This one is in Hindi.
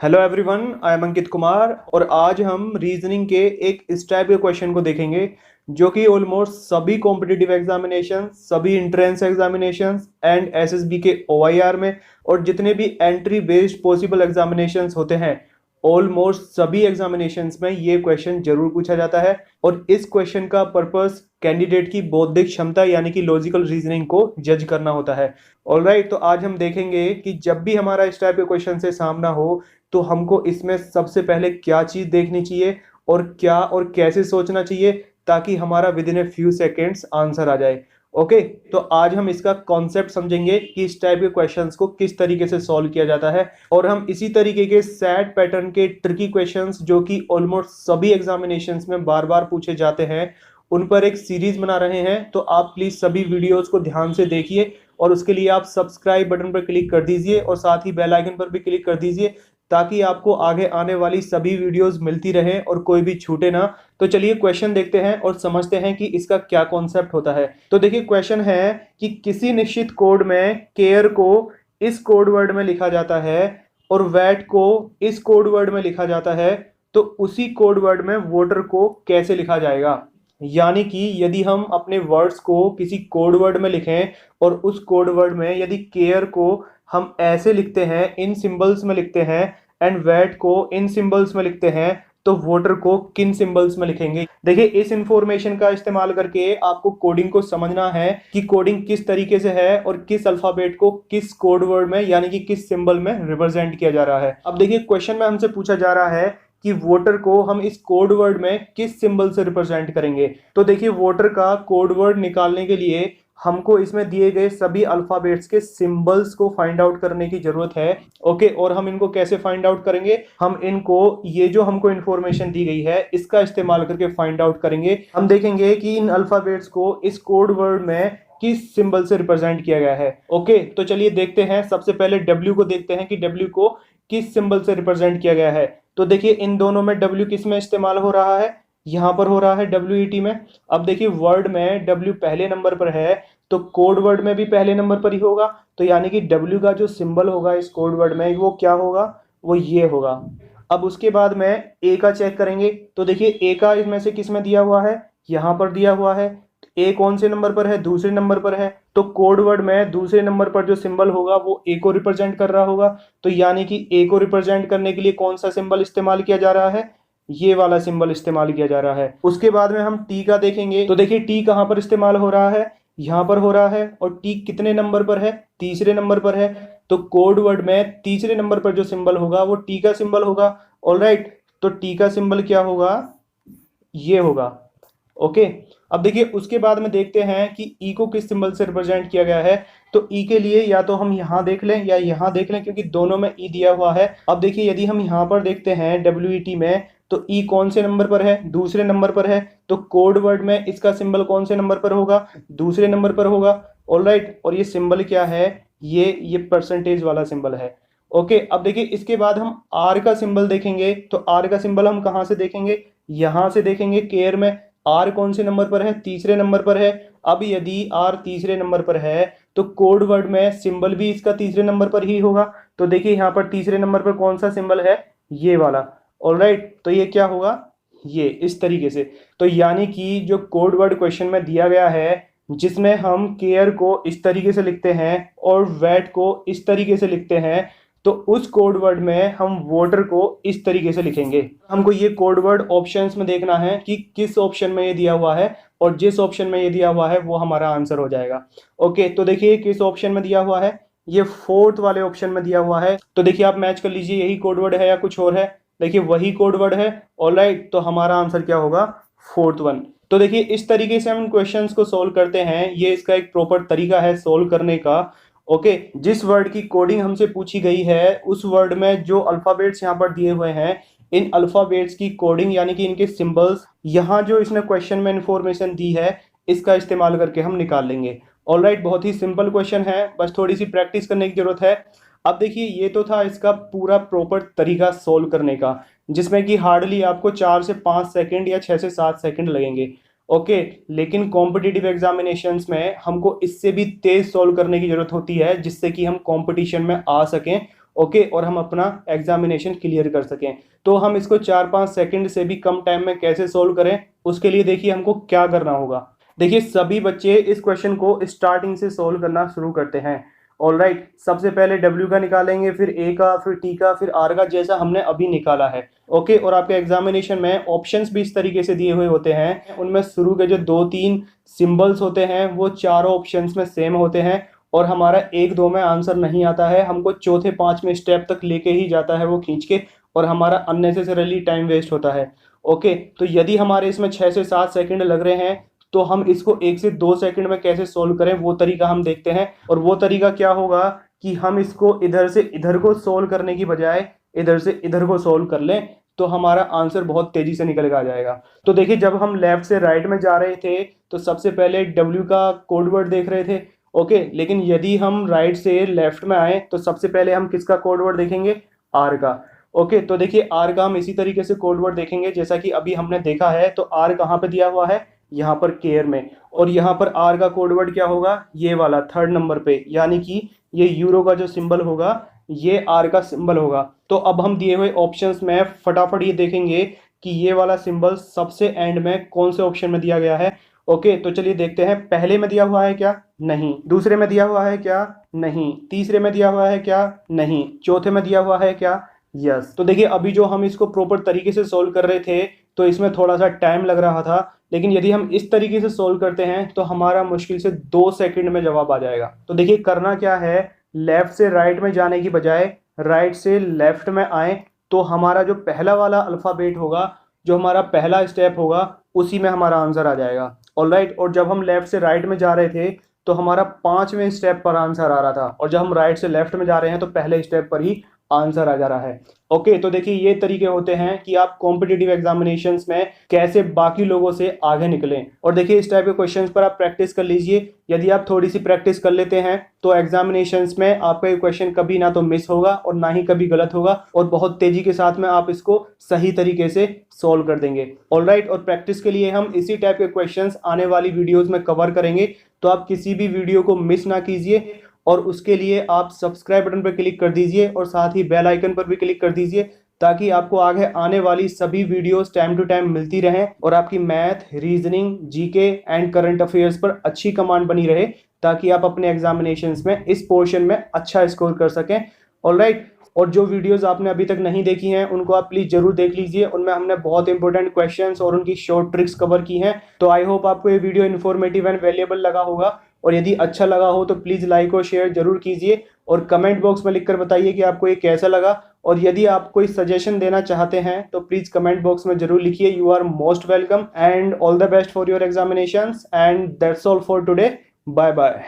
Hello everyone, I am Ankit Kumar और आज हम रीजनिंग के एक इस टाइप के क्वेश्चन को देखेंगे जो कि ऑलमोस्ट सभी कॉम्पिटिटिव एग्जामिनेशन, सभी इंट्रेंस एग्जामिनेशन एंड एसएसबी के ओआईआर में और जितने भी एंट्री बेस्ड पॉसिबल एग्जामिनेशंस होते हैं ऑलमोस्ट सभी एग्जामिनेशंस में ये क्वेश्चन जरूर पूछा जाता है। और इस क्वेश्चन का पर्पस कैंडिडेट की बौद्धिक क्षमता यानी कि लॉजिकल रीजनिंग को जज करना होता है। ऑलराइट, तो आज हम देखेंगे कि जब भी हमारा इस टाइप के क्वेश्चन से सामना हो तो हमको इसमें सबसे पहले क्या चीज देखनी चाहिए और क्या और कैसे सोचना चाहिए ताकि हमारा within a few seconds answer आ जाए। ओके, तो आज हम इसका कॉन्सेप्ट समझेंगे कि इस टाइप के क्वेश्चंस को किस तरीके से सॉल्व किया जाता है और हम इसी तरीके के सैट पैटर्न के ट्रिकी क्वेश्चंस जो कि ऑलमोस्ट सभी एग्जामिनेशंस में बार बार पूछे जाते हैं उन पर एक सीरीज बना रहे हैं। तो आप प्लीज सभी वीडियोस को ध्यान से देखिए और उसके लिए आप सब्सक्राइब बटन पर क्लिक कर दीजिए और साथ ही बेल आइकन पर भी क्लिक कर दीजिए ताकि आपको आगे आने वाली सभी वीडियोस मिलती रहे और कोई भी छूटे ना। तो चलिए क्वेश्चन देखते हैं और समझते हैं कि इसका क्या कॉन्सेप्ट होता है। तो देखिए क्वेश्चन है कि किसी निश्चित कोड में केयर को इस कोड वर्ड में लिखा जाता है और वैट को इस कोड वर्ड में लिखा जाता है, तो उसी कोड वर्ड में वोटर को कैसे लिखा जाएगा। यानी कि यदि हम अपने वर्ड्स को किसी कोड वर्ड में लिखें और उस कोड वर्ड में यदि केयर को हम ऐसे लिखते हैं, इन सिंबल्स में लिखते हैं एंड वैट को इन सिंबल्स में लिखते हैं, तो वोटर को किन सिंबल्स में लिखेंगे। देखिए इस इंफॉर्मेशन का इस्तेमाल करके आपको कोडिंग को समझना है कि कोडिंग किस तरीके से है और किस अल्फाबेट को किस कोड वर्ड में यानी कि किस सिंबल में रिप्रेजेंट किया जा रहा है। अब देखिए क्वेश्चन में हमसे पूछा जा रहा है कि वोटर को हम इस कोड वर्ड में किस सिंबल से रिप्रेजेंट करेंगे। तो देखिए वोटर का कोड वर्ड निकालने के लिए हमको इसमें दिए गए सभी अल्फाबेट्स के सिंबल्स को फाइंड आउट करने की जरूरत है। ओके, और हम इनको कैसे फाइंड आउट करेंगे, हम इनको ये जो हमको इन्फॉर्मेशन दी गई है इसका इस्तेमाल करके फाइंड आउट करेंगे। हम देखेंगे कि इन अल्फाबेट्स को इस कोड वर्ड में किस सिंबल से रिप्रेजेंट किया गया है। ओके, तो चलिए देखते हैं। सबसे पहले डब्ल्यू को देखते हैं कि डब्ल्यू को किस सिंबल से रिप्रेजेंट किया गया है। तो देखिए इन दोनों में डब्ल्यू किस में इस्तेमाल हो रहा है, यहाँ पर हो रहा है WET में। अब देखिए वर्ड में डब्ल्यू पहले नंबर पर है तो कोड वर्ड में भी पहले नंबर पर ही होगा, तो यानी कि डब्ल्यू का जो सिंबल होगा इस कोड वर्ड में वो क्या होगा, वो ये होगा। अब उसके बाद में ए का चेक करेंगे। तो देखिए ए का इसमें से किस में दिया हुआ है, यहाँ पर दिया हुआ है। ए कौन से नंबर पर है, दूसरे नंबर पर है, तो कोड वर्ड में दूसरे नंबर पर जो सिंबल होगा वो ए को रिप्रेजेंट कर रहा होगा। तो यानी कि ए को रिप्रेजेंट करने के लिए कौन सा सिंबल इस्तेमाल किया जा रहा है, ये वाला सिंबल इस्तेमाल किया जा रहा है। उसके बाद में हम टी का देखेंगे। तो देखिए टी कहाँ पर इस्तेमाल हो रहा है, यहाँ पर हो रहा है और टी कितने नंबर पर है, तीसरे नंबर पर है। तो कोड वर्ड में तीसरे नंबर पर जो सिंबल होगा वो टी का सिंबल होगा। ऑलराइट, तो टी का सिंबल क्या होगा, ये होगा। ओके, अब देखिए उसके बाद में देखते हैं कि ई को किस सिंबल से रिप्रेजेंट किया गया है। तो ई के लिए या तो हम यहाँ देख लें या यहाँ देख लें क्योंकि दोनों में ई दिया हुआ है। अब देखिए यदि हम यहाँ पर देखते हैं WET में तो ई कौन से नंबर पर है, दूसरे नंबर पर है। तो कोड वर्ड में इसका सिंबल कौन से नंबर पर होगा, दूसरे नंबर पर होगा। ऑलराइट, और ये सिंबल क्या है, ये परसेंटेज वाला सिंबल है। ओके, अब देखिए इसके बाद हम आर का सिंबल देखेंगे। तो आर का सिंबल हम कहाँ से देखेंगे, यहाँ से देखेंगे। केयर में आर कौन से नंबर पर है, तीसरे नंबर पर है। अब यदि आर तीसरे नंबर पर है तो कोड वर्ड में सिंबल भी इसका तीसरे नंबर पर ही होगा। तो देखिए यहाँ पर तीसरे नंबर पर कौन सा सिंबल है, ये वाला। ऑलराइट, तो ये क्या होगा, ये इस तरीके से। तो यानी कि जो कोड वर्ड क्वेश्चन में दिया गया है जिसमें हम केयर को इस तरीके से लिखते हैं और वैट को इस तरीके से लिखते हैं, तो उस कोड वर्ड में हम वोटर को इस तरीके से लिखेंगे। हमको ये कोड वर्ड ऑप्शंस में देखना है कि किस ऑप्शन में ये दिया हुआ है और जिस ऑप्शन में ये दिया हुआ है वो हमारा आंसर हो जाएगा। ओके, तो देखिए किस ऑप्शन में दिया हुआ है, ये फोर्थ वाले ऑप्शन में दिया हुआ है। तो देखिए आप मैच कर लीजिए यही कोड वर्ड है या कुछ और है। देखिए वही कोड वर्ड है। ऑलराइट, तो हमारा आंसर क्या होगा, फोर्थ वन। तो देखिए इस तरीके से हम क्वेश्चंस को सोल्व करते हैं। ये इसका एक प्रॉपर तरीका है सोल्व करने का। ओके, जिस वर्ड की कोडिंग हमसे पूछी गई है उस वर्ड में जो अल्फाबेट्स यहाँ पर दिए हुए हैं, इन अल्फाबेट्स की कोडिंग यानी कि इनके सिंबल्स, यहाँ जो इसने क्वेश्चन में इंफॉर्मेशन दी है इसका इस्तेमाल करके हम निकाल लेंगे। ऑलराइट, बहुत ही सिंपल क्वेश्चन है, बस थोड़ी सी प्रैक्टिस करने की जरूरत है। अब देखिए ये तो था इसका पूरा प्रॉपर तरीका सोल्व करने का, जिसमें कि हार्डली आपको 4 से 5 सेकंड या 6 से 7 सेकंड लगेंगे। ओके, लेकिन कॉम्पिटिटिव एग्जामिनेशंस में हमको इससे भी तेज सॉल्व करने की जरूरत होती है जिससे कि हम कंपटीशन में आ सकें ओके, और हम अपना एग्जामिनेशन क्लियर कर सकें। तो हम इसको 4-5 सेकंड से भी कम टाइम में कैसे सोल्व करें, उसके लिए देखिए हमको क्या करना होगा। देखिए सभी बच्चे इस क्वेश्चन को स्टार्टिंग से सोल्व करना शुरू करते हैं। ऑलराइट, सबसे पहले W का निकालेंगे, फिर A का, फिर T का, फिर R का, जैसा हमने अभी निकाला है। ओके, और आपके एग्जामिनेशन में ऑप्शंस भी इस तरीके से दिए हुए होते हैं। उनमें शुरू के जो 2-3 सिंबल्स होते हैं वो चारों ऑप्शंस में सेम होते हैं, और हमारा 1-2 में आंसर नहीं आता है, हमको चौथे 5वें स्टेप तक लेके ही जाता है वो खींच के, और हमारा अननेसेसरली टाइम वेस्ट होता है। ओके, तो यदि हमारे इसमें 6 से 7 सेकंड लग रहे हैं तो हम इसको 1 से 2 सेकंड में कैसे सोल्व करें वो तरीका हम देखते हैं। और वो तरीका क्या होगा कि हम इसको इधर से इधर को सोल्व करने की बजाय इधर से इधर को सोल्व कर लें, तो हमारा आंसर बहुत तेजी से निकल के आ जाएगा। तो देखिए जब हम लेफ्ट से राइट में जा रहे थे तो सबसे पहले W का कोड वर्ड देख रहे थे। ओके, लेकिन यदि हम राइट से लेफ्ट में आए तो सबसे पहले हम किसका कोड वर्ड देखेंगे, R का। ओके, तो देखिए R का हम इसी तरीके से कोड वर्ड देखेंगे जैसा कि अभी हमने देखा है। तो R कहाँ पे दिया हुआ है, यहाँ पर केयर में, और यहाँ पर R का कोड वर्ड क्या होगा, ये वाला 3rd नंबर पे, यानी कि ये यूरो का जो सिंबल होगा ये R का सिंबल होगा। तो अब हम दिए हुए ऑप्शंस में फटाफट ये देखेंगे कि ये वाला सिंबल सबसे एंड में कौन से ऑप्शन में दिया गया है। ओके, तो चलिए देखते हैं। पहले में दिया हुआ है क्या, नहीं। दूसरे में दिया हुआ है क्या, नहीं। तीसरे में दिया हुआ है क्या, नहीं। चौथे में दिया हुआ है क्या, यस। तो देखिए अभी जो हम इसको प्रॉपर तरीके से सोल्व कर रहे थे तो इसमें थोड़ा सा टाइम लग रहा था, लेकिन यदि हम इस तरीके से सोल्व करते हैं तो हमारा मुश्किल से 2 सेकंड में जवाब आ जाएगा। तो देखिए करना क्या है, लेफ्ट से राइट में जाने की बजाय राइट से लेफ्ट में आए तो हमारा जो पहला वाला अल्फाबेट होगा, जो हमारा पहला स्टेप होगा, उसी में हमारा आंसर आ जाएगा। ऑलराइट, और जब हम लेफ्ट से राइट में जा रहे थे तो हमारा 5वें स्टेप पर आंसर आ रहा था, और जब हम राइट से लेफ्ट में जा रहे हैं तो पहले स्टेप पर ही आंसर आ जा रहा है। ओके, तो देखिए ये तरीके होते हैं कि आप कॉम्पिटिटिव एग्जामिनेशंस में कैसे बाकी लोगों से आगे निकलें। और देखिए इस टाइप के क्वेश्चंस पर आप प्रैक्टिस कर लीजिए। यदि आप थोड़ी सी प्रैक्टिस कर लेते हैं तो एग्जामिनेशंस में आपका ये क्वेश्चन कभी ना तो मिस होगा और ना ही कभी गलत होगा, और बहुत तेजी के साथ में आप इसको सही तरीके से सॉल्व कर देंगे। ऑलराइट, और प्रैक्टिस के लिए हम इसी टाइप के क्वेश्चंस आने वाली वीडियोज में कवर करेंगे, तो आप किसी भी वीडियो को मिस ना कीजिए। और उसके लिए आप सब्सक्राइब बटन पर क्लिक कर दीजिए और साथ ही बेल आइकन पर भी क्लिक कर दीजिए, ताकि आपको आगे आने वाली सभी वीडियोस टाइम टू टाइम मिलती रहें और आपकी math, reasoning, GK and current affairs पर अच्छी कमांड बनी रहे, ताकि आप अपने एग्जामिनेशंस में इस पोर्शन में अच्छा स्कोर कर सकें। ऑलराइट, और जो वीडियोस आपने अभी तक नहीं देखी हैं उनको आप प्लीज़ जरूर देख लीजिए। उनमें हमने बहुत इंपॉर्टेंट क्वेश्चंस और उनकी शॉर्ट ट्रिक्स कवर की हैं। तो आई होप आपको ये वीडियो इन्फॉर्मेटिव एंड वैल्यूएबल लगा होगा, और यदि अच्छा लगा हो तो प्लीज़ लाइक और शेयर जरूर कीजिए, और कमेंट बॉक्स में लिखकर बताइए कि आपको ये कैसा लगा। और यदि आप कोई सजेशन देना चाहते हैं तो प्लीज़ कमेंट बॉक्स में जरूर लिखिए। You are most welcome and all the best for your examinations, and that's all for today. Bye bye.